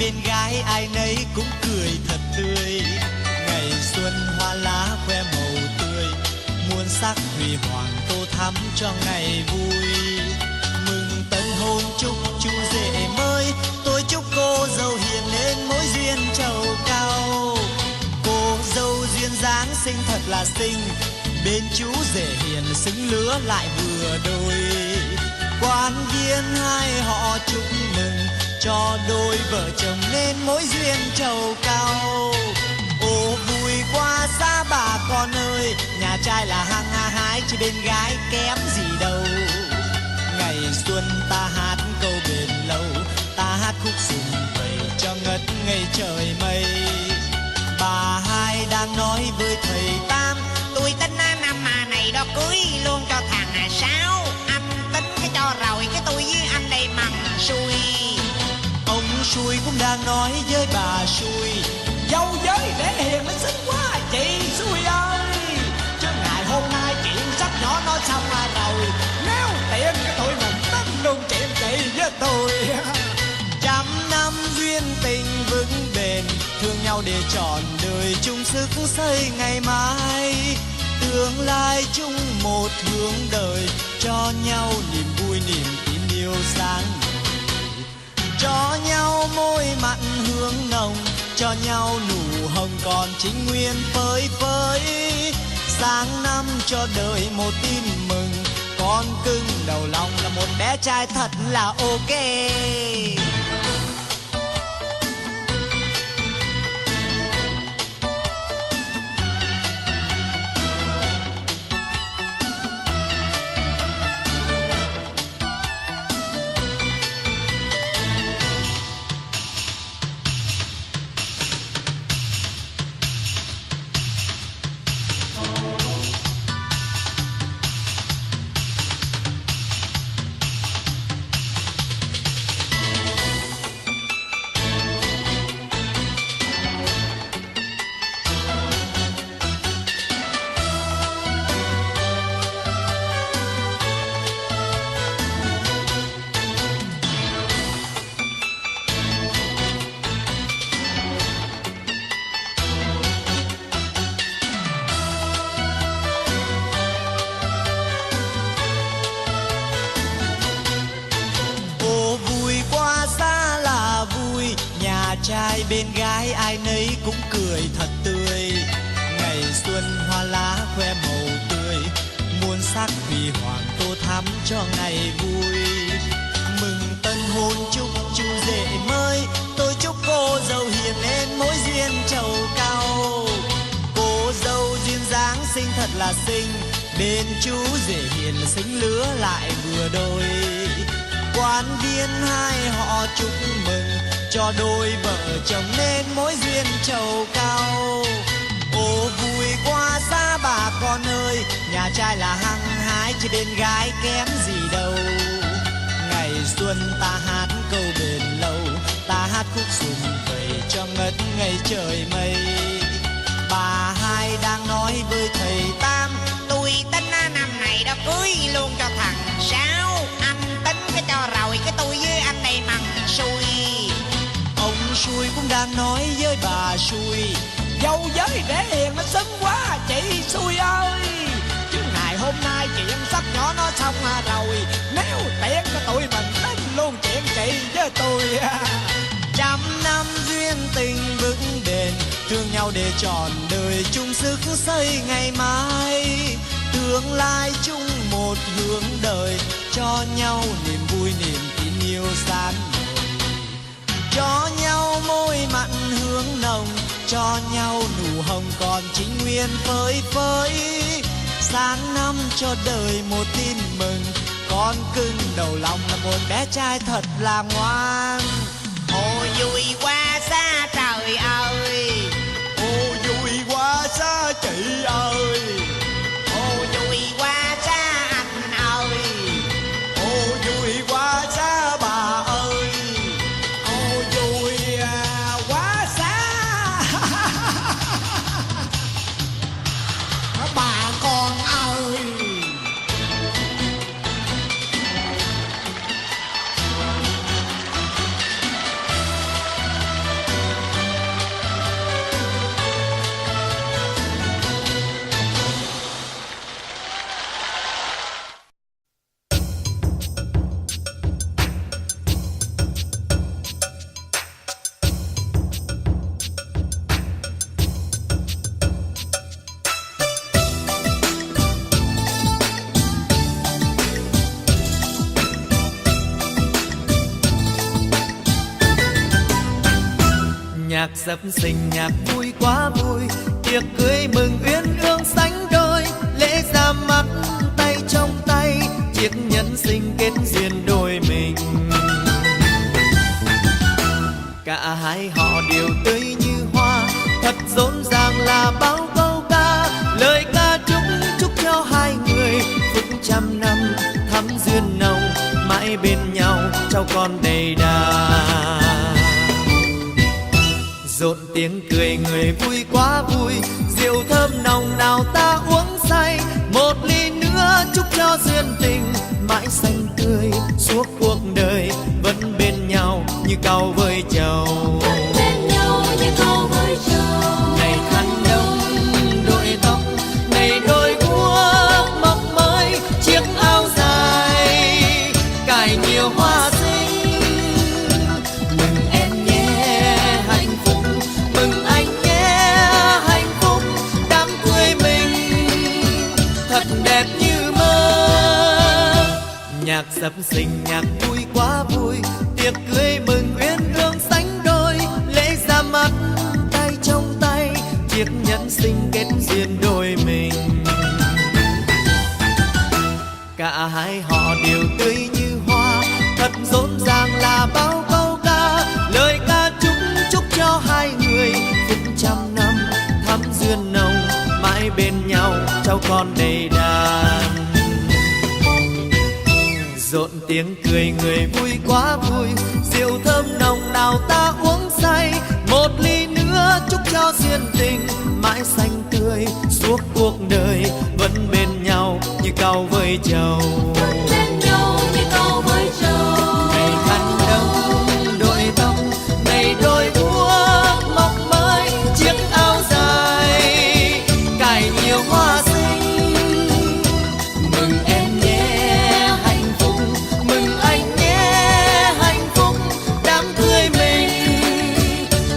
bên gái ai nấy cũng cười thật tươi. Ngày xuân hoa lá khoe màu tươi, muôn sắc huy hoàng tô thắm cho ngày vui. Mừng tân hôn chúc chú rể mới, tôi chúc cô dâu hiền nên mối duyên trầu cao. Cô dâu duyên dáng xinh thật là xinh, bên chú rể hiền xứng lứa lại vừa đôi. Quan viên hai họ chúc mừng cho đôi vợ chồng nên mối duyên trầu cao. Ô vui quá xa bà con ơi, nhà trai là hăng ha hái chứ bên gái kém gì đâu. Ngày xuân ta hát câu bền lâu, ta hát khúc sum vầy cho ngất ngây trời mây. Bà hai đang nói với thầy Tam, tôi tính năm mà này đó cưới luôn cho thằng Sáu. Anh tính cái cho rồi cái tôi với anh đây mằng xui. Ông xui cũng đang nói với bà xui, dâu giới để hiền nó xinh quá chị xui ơi. Chứ ngày hôm nay chuyện sách nhỏ nói xong rồi, nếu tiện cái tụi mình tính luôn chuyện chị với tôi. trăm năm duyên tình vững bền, thương nhau để trọn đời chung sức xây ngày mai. Tương lai chung một hướng đời, cho nhau niềm vui niềm tin yêu sáng ngời. Cho nhau môi mặn hương nồng, cho nhau nụ hồng còn chính nguyên phơi phới. Sáng năm cho đời một tin mừng, con cưng đầu lòng là một bé trai thật là ok. Trai bên gái ai nấy cũng cười thật tươi. Ngày xuân hoa lá khoe màu tươi, muôn sắc huy hoàng tô thắm cho ngày vui. Mừng tân hôn chúc chú rể mới, tôi chúc cô dâu hiền nên mối duyên trầu cao. Cô dâu duyên dáng xinh thật là xinh, bên chú rể hiền xứng lứa lại vừa đôi. Quan viên hai họ chúc mừng cho đôi vợ chồng nên mối duyên trầu cao. Ô vui quá xa bà con ơi, nhà trai là hăng hái chứ bên gái kém gì đâu. Ngày xuân ta hát câu bền lâu, ta hát khúc sum vầy cho ngất ngây trời mây. Bà hai đang nói với thầy Tam, tôi tính năm này đó cưới luôn cho thằng Sáu. Anh tính cái cho rồi cái tôi với anh đây mằng xui. Ông xui cũng đang nói với bà xui, dâu giới để hiền nó xinh quá chị xui ơi. Chứ ngày hôm nay chuyện sách nhỏ nó xong rồi, nếu tiện cái tụi mình tính luôn chuyện chị với tôi. trăm năm duyên tình vững bền, thương nhau để trọn đời chung sức xây ngày mai. Tương lai chung một hướng đời, cho nhau niềm vui niềm tin yêu sáng ngời. Cho nhau môi mặn hương nồng, cho nhau nụ hồng còn chính nguyên phơi phới. Sáng năm cho đời một tin mừng, con cưng đầu lòng là một bé trai thật là ngoan. Ôi vui quá xa trời ơi, ô vui quá xa chị ơi. ô vui quá xa anh ơi, ô vui quá xa bà ơi. Ô vui quá xa bà con ơi. Nhạc sập sình nhạc vui quá vui, tiệc cưới mừng uyên ương sánh đôi, lễ ra mắt tay trong tay, chiếc nhẫn sinh kết duyên đôi mình. Cả hai họ đều tươi như hoa, thật rộn ràng là bao câu ca, lời ca chúc cho hai người phúc trăm năm thắm duyên nồng, mãi bên nhau cháu con đầy đà. Rộn tiếng cười người vui quá vui, rượu thơm nồng nào ta uống say, một ly nữa chúc cho duyên tình mãi xanh tươi suốt cuộc đời, vẫn bên nhau như cau với trầu. Này khăn đông đội tóc, này đôi guốc mọc mới, chiếc áo dài cài nhiều hoa xinh. Mừng em nhé hạnh phúc, mừng anh nhé hạnh phúc, đám cưới mình thật đẹp như mơ. Nhạc sập sình nhạc vui quá vui, tiệc cưới mừng uyên ương sánh đôi, lễ ra mắt tay trong tay, chiếc nhẫn sinh kết duyên đôi mình. Cả hai họ đều tươi như hoa, thật rộn ràng là bao câu ca, lời ca chúc cho hai người phúc trăm năm thắm duyên nồng, mãi bên nhau cháu con đầy đàn. Rộn tiếng cười người vui quá vui, rượu thơm nồng nào ta uống say, một ly nữa chúc cho duyên tình mãi xanh tươi suốt cuộc đời, vẫn bên nhau như cau với trầu. Này khăn đông đội tóc, này đôi guốc mọc mới, chiếc áo dài cài nhiều hoa xinh. Mừng em nhé hạnh phúc, mừng anh nhé hạnh phúc, đám cưới mình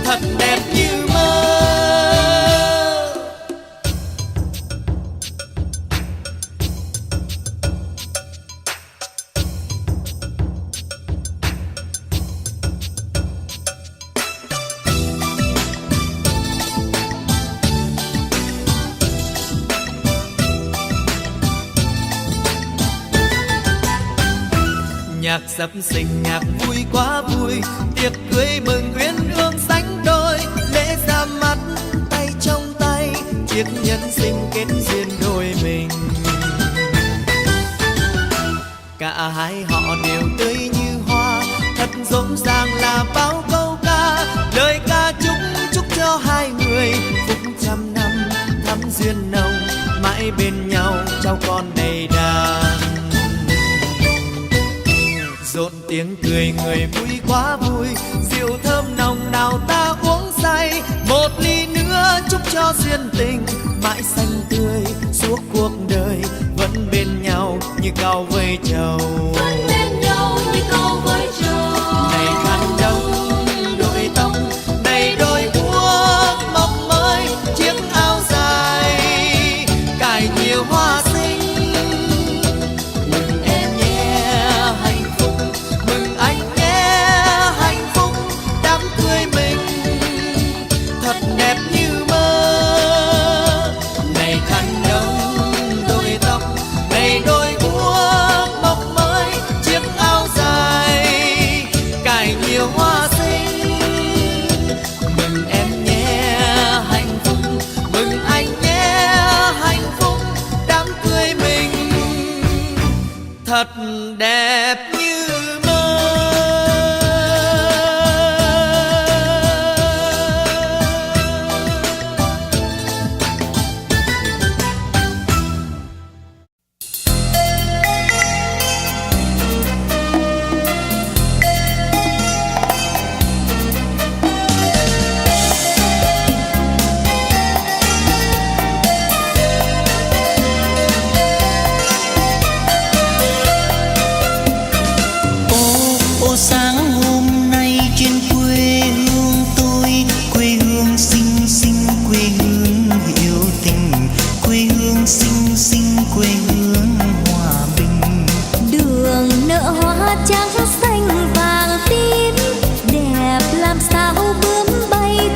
thật đẹp như mơ. Nhạc sập sình nhạc vui quá vui, tiệc cưới mừng uyên ương sánh đôi, lễ ra mắt tay trong tay, chiếc nhẫn sinh kết duyên đôi mình. Cả hai họ đều tươi như hoa, thật rộn ràng là bao câu ca, lời ca chúc cho hai người phúc trăm năm thắm duyên nồng, mãi bên nhau cháu con đầy đàn. Rộn tiếng cười người vui quá vui, rượu thơm nồng nào ta uống say, một ly nữa chúc cho duyên tình mãi xanh tươi suốt cuộc đời, vẫn bên nhau như cau với trầu. Này khăn đông đội tóc, này đôi guốc mọc mới, chiếc áo dài cài nhiều hoa xinh. Mừng em nhé hạnh phúc, mừng anh nhé hạnh phúc, đám cưới mình thật đẹp như mơ. Này khăn đông đội tóc, này đôi guốc mọc mới, chiếc áo dài cài nhiều hoa xinh. Mừng em nhé hạnh phúc, mừng anh nhé hạnh phúc, đám cưới mình thật đẹp như mơ. trắng xanh vàng tím đẹp làm sao bướm bay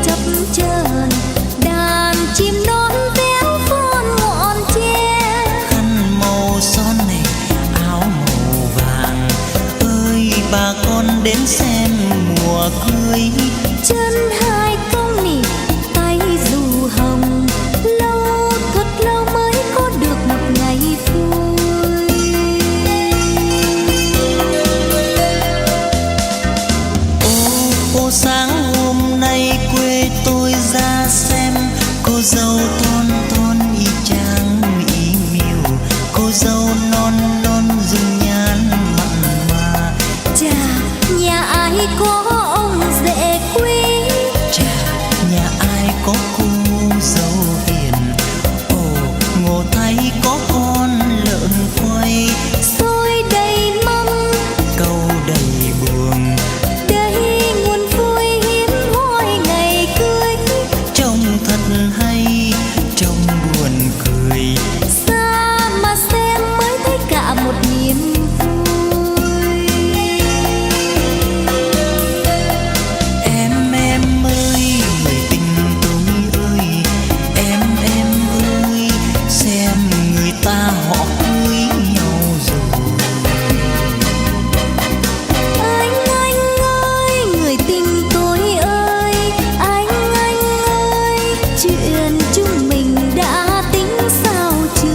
đến xem mùa cưới. Chân hai công nỉ tay dù hồng, lâu thật lâu mới có được một ngày vui. Ô sáng hôm nay quê tôi ra xem, cô dâu thon thon y chang mỹ miều, cô dâu non non dung nhan mặn mà. Chà, nhà ai có ông rể quý, Chà, nhà ai có cô dâu hiền. Ồ, ngộ thấy có con lợn quay, xôi đầy mâm câu đầy buồn. đây nguồn vui hiếm hoi ngày cưới. Trông thật hay, trông buồn cười. Xa mà xem mới thấy cả một niềm vui. Em ơi, người tình tôi ơi, em ơi, xem người ta họ cưới nhau rồi. Anh ơi, người tình tôi ơi, anh ơi, chuyện chúng mình đã tính sao chưa?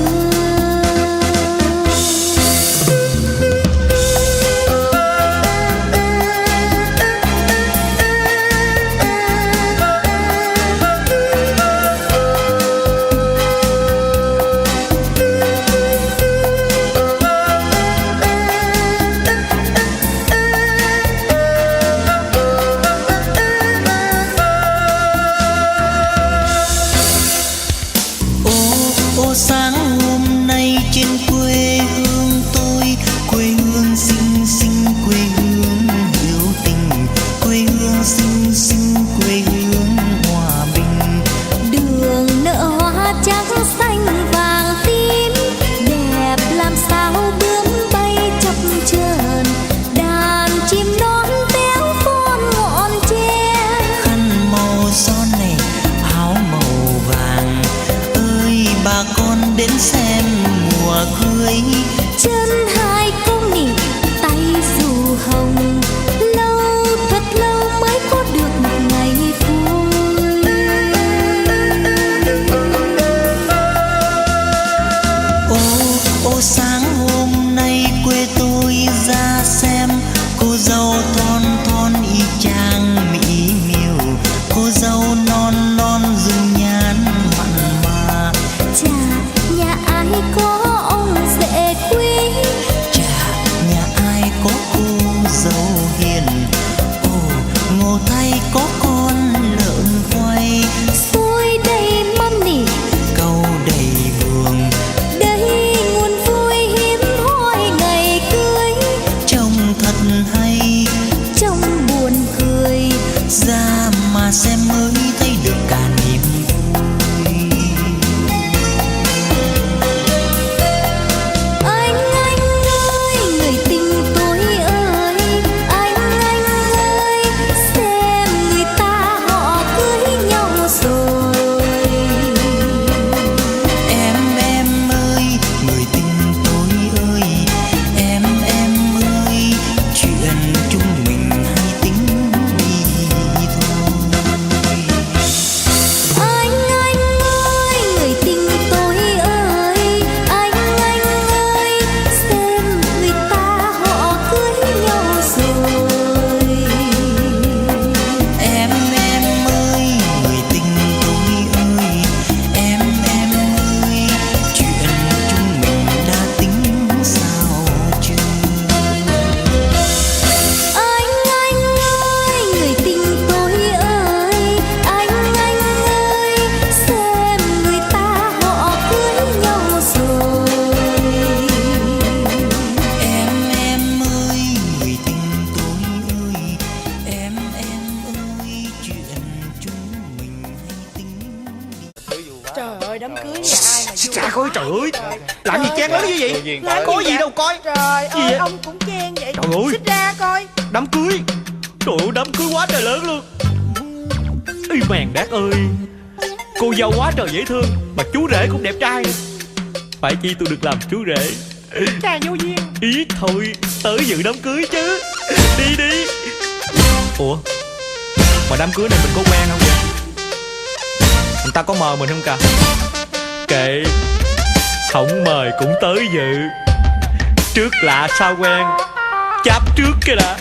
Ô sáng hôm nay trên quê hương tôi, quê hương xinh xinh, quê hương hữu tình, quê hương xinh xinh, quê hương hòa bình. Đường nở hoa trắng xanh vàng tím, đẹp làm sao bướm bay chập chờn, đàn chim non téo phon ngọn tre. Khăn màu son này, áo màu vàng, ơi bà con đến xem mùa cưới. Chân hai công nỉ tay dù hồng, lâu thật lâu mới có được một ngày vui. Ô sáng hôm nay quê tôi ra xem, cô dâu thon thon y chang mỹ miều, cô dâu non non dung nhan mặn mà. Chà, nhà ai có ông rể quý, Chà, nhà ai có cô dâu hiền. Ồ, ngộ thay có con lợn quay, xôi đầy mâm nỉ câu đầy buồn. đây nguồn vui hiếm hoi ngày cưới. Trông thật hay, Trông buồn cười, ra mà xem mới thấy được cả niềm vui. anh ơi, người tình tôi ơi, anh ơi, xem người ta họ cưới nhau rồi. Em ơi, người tình tôi ơi, em ơi, chuyện chúng mình hay tính đi thôi. Anh ơi, người tình tôi ơi, anh ơi, xem người ta họ cưới nhau rồi. Em ơi, người tình tôi ơi, em ơi, chuyện chúng mình đã tính sao chưa? Anh ơi, người tình tôi ơi, anh ơi, xem người ta họ cưới nhau rồi. Em ơi, người tình tôi ơi, em ơi, chuyện chúng mình hay tính. Trời ơi, đám cưới nhà ai mà vui. Trời ơi, trời ơi, làm gì chen lớn như vậy? Làm Có gì vậy? đâu coi. Trời Gì ơi, vậy? ông cũng chen vậy. Trời ơi. Xích ra coi. Đám cưới. Trời ơi, đám cưới quá trời lớn luôn. Ý mèn đát ơi, cô dâu quá trời dễ thương, mà chú rể cũng đẹp trai. Phải chi tôi được làm chú rể. Chà vô duyên. Ý thôi, tới dự đám cưới chứ. Đi đi. Ủa mà đám cưới này mình có quen không vậy? Người ta có mời mình không cả? Kệ, không mời cũng tới dự. Trước lạ sao quen, chắp trước cái đã.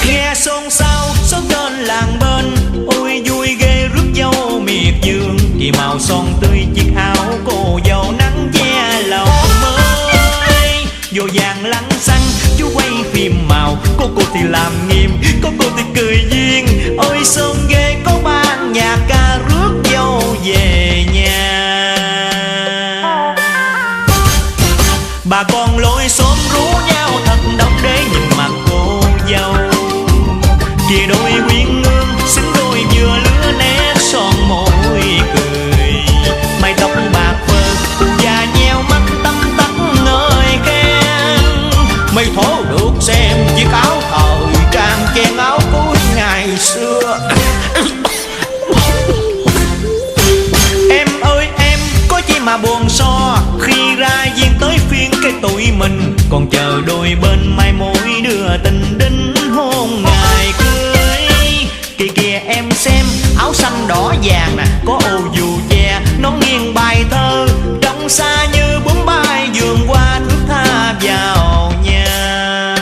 Nghe xôn xao xóm trên làng bên, ôi vui ghê rước dâu miệt vườn. Kỳ màu son tươi chiếc áo cô dâu nắng che lòng mới. Vô vàng lăng xăng chú quay phim màu, cô thì làm nghiêm, cô thì cười duyên. Ôi son ghê có ban nhạc ca rước dâu về nhà. Bà con lối xóm rú nhau thật đông để nhìn mặt cô dâu. Kìa đôi quyến ngương xứng đôi vừa lứa nét son môi cười. Mái tóc bạc phơ và nheo mắt tăm tắt ngời khen. Mày thố được xem chiếc áo thời trang chen áo cuối ngày xưa. Em ơi em có chi mà buồn so, khi ra duyên tới phiên cái tụi mình còn chờ đôi bên mai mối đưa tình đính hôn ngày cưới. Kìa kìa em xem áo xanh đỏ vàng nè, có ô dù che nón nghiêng bài thơ. Trong xa như bướm bay vườn qua thước tha vào nhà.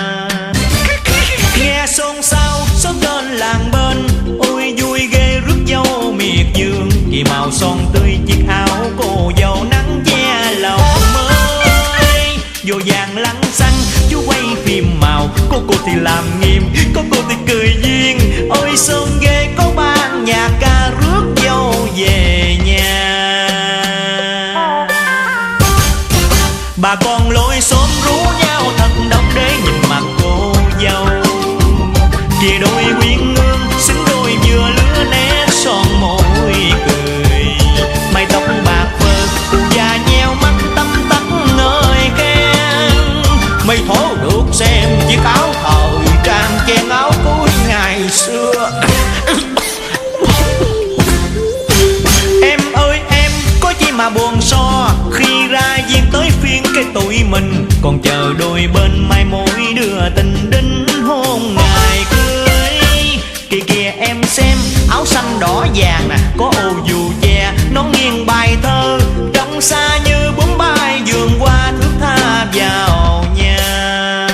Nghe xôn xao xóm trên làng bên, ôi vui ghê rước dâu miệt vườn. Kỳ màu son tươi chiếc áo cô dâu nắng che lòng mới. Vô vàng lăng xăng chú quay phim màu, cô thì làm nghiêm, cô thì cười duyên. Ôi son ghê có ban nhạc ca rước dâu về nhà. Bà con lối xóm rú nhau thật đông để nhìn mặt cô dâu. Kìa đôi quyến ngương xứng đôi vừa lứa nét son môi cười. Mái tóc bạc phơ và nheo mắt tăm tắt ngời khen. Mày thố được xem chiếc áo thời trang chen áo cuối ngày xưa. Em ơi em có chi mà buồn so, khi ra duyên tới phiên cái tụi mình còn chờ đôi bên mai mối đưa tình đính hôn ngày cưới. Kìa kìa em xem áo xanh đỏ vàng nè, có ô dù che nón nghiêng bài thơ. Trong xa như bướm bay vườn qua thước tha vào nhà.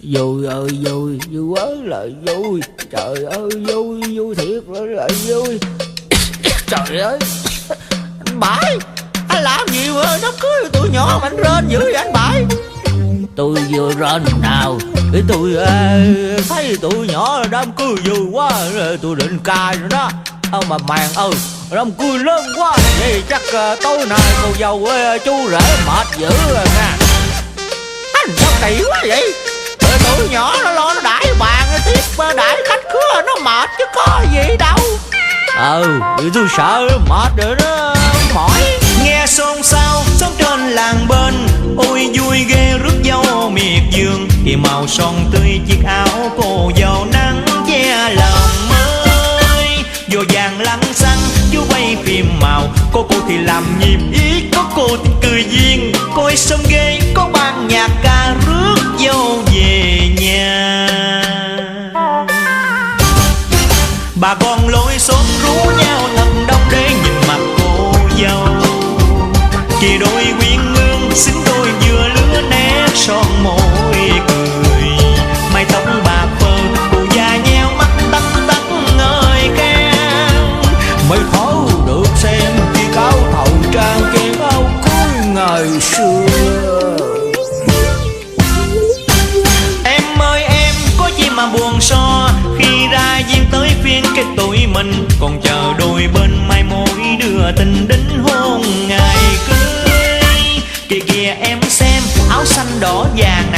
Vui ơi vui, vui quá là vui. Trời ơi vui, vui thiệt là vui. Trời ơi anh Bảy, anh làm gì mà đám cưới tụi nhỏ mà anh rên dữ vậy anh Bảy? Tôi vừa rên nào cái tôi thấy tụi nhỏ đám cưới vui quá rồi tôi định cài rồi đó. Mà màn đám cưới lớn quá vậy chắc tối nay cô dâu với chú rể mệt dữ rồi nha. Anh sao kỳ quá vậy? Tụi nhỏ nó lo nó đãi bàn tiếp đãi khách khứa nó mệt chứ có gì đâu. Tôi sợ nó mệt rồi nó mỏi. Nghe xôn xao xóm trên làng bên, ôi vui ghê rước dâu miệt vườn. Thì màu son tươi chiếc áo cô dâu nắng che lòng mới. Vô vàng lăng xăng chú quay phim màu, cô thì làm nhiệm ý, có cô thì cười duyên. Coi sông ghê có ban nhạc ca rước dâu về nhà. Bà con lối xóm rú nhau thật đông để nhìn mặt cô dâu. Kìa đôi quyến ngương xứng đôi vừa lứa nét son môi cười. Mái tóc bạc phơ và nheo mắt tăm tắt ngời khen. Mày thấu được xem chiếc áo thời trang chen áo cuối ngày xưa. Em ơi em có chi mà buồn so, khi ra duyên tới phiên cái tụi mình còn chờ đôi bên mai mối đưa tình đính hôn ngày cưới. Kìa kìa em xem áo xanh đỏ vàng nè,